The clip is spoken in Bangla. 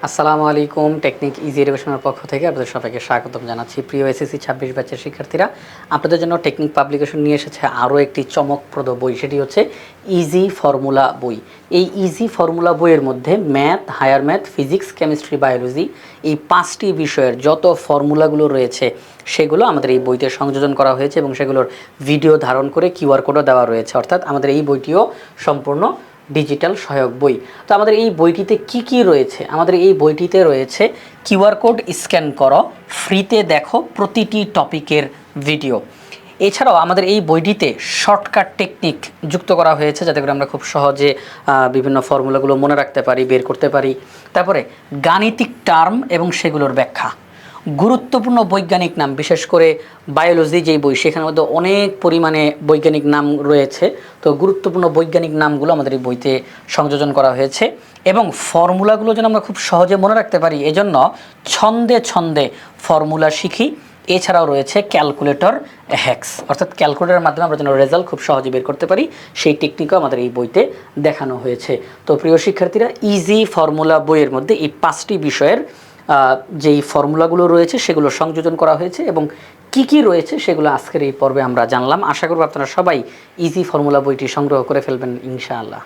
আসসালামু আলাইকুম। টেকনিক ইজি এডুকেশনের পক্ষ থেকে আপনাদের সবাইকে স্বাগতম জানাচ্ছি। প্রিয় এসএসসি 26 ব্যাচের শিক্ষার্থীরা, আপনাদের জন্য টেকনিক পাবলিকেশন নিয়ে এসেছে আরও একটি চমকপ্রদ বই, সেটি হচ্ছে ইজি ফর্মুলা বই। এই ইজি ফর্মুলা বইয়ের মধ্যে math, higher math, physics, chemistry, biology এই 5টি বিষয়ের যত ফর্মুলাগুলো রয়েছে সেগুলো আমাদের এই বইতে সংযোজন করা হয়েছে এবং সেগুলোর ভিডিও ধারণ করে কিউআর কোডও দেওয়া রয়েছে। অর্থাৎ আমাদের এই বইটিও সম্পূর্ণ ডিজিটাল সহায়ক বই। তো আমাদের এই বইটিতে কি কি রয়েছে? আমাদের এই বইটিতে রয়েছে কিউআর কোড স্ক্যান করো, ফ্রিতে দেখো প্রতিটি টপিকের ভিডিও। এছাড়াও আমাদের এই বইটিতে শর্টকাট টেকনিক যুক্ত করা হয়েছে, যাতে করে আমরা খুব সহজে বিভিন্ন ফর্মুলাগুলো মনে রাখতে পারি, বের করতে পারি। তারপরে গাণিতিক টার্ম এবং সেগুলোর ব্যাখ্যা, গুরুত্বপূর্ণ বৈজ্ঞানিক নাম, বিশেষ করে বায়োলজি যেই বই সেখানের মধ্যে অনেক পরিমাণে বৈজ্ঞানিক নাম রয়েছে। তো গুরুত্বপূর্ণ বৈজ্ঞানিক নামগুলো আমাদের এই বইতে সংযোজন করা হয়েছে এবং ফর্মুলাগুলো যেন আমরা খুব সহজে মনে রাখতে পারি, এজন্য ছন্দে ছন্দে ফর্মুলা শিখি। এছাড়াও রয়েছে ক্যালকুলেটর হ্যাক্স, অর্থাৎ ক্যালকুলেটরের মাধ্যমে আমরা যেন রেজাল্ট খুব সহজে বের করতে পারি, সেই টেকনিকও আমাদের এই বইতে দেখানো হয়েছে। তো প্রিয় শিক্ষার্থীরা, ইজি ফর্মুলা বইয়ের মধ্যে এই 5টি বিষয়ের যেই ফর্মুলাগুলো রয়েছে সেগুলো সংযোজন করা হয়েছে এবং কি কি রয়েছে সেগুলো আজকের এই পর্বে আমরা জানলাম। আশা করব আপনারা সবাই ইজি ফর্মুলা বইটি সংগ্রহ করে ফেলবেন ইনশাআল্লাহ।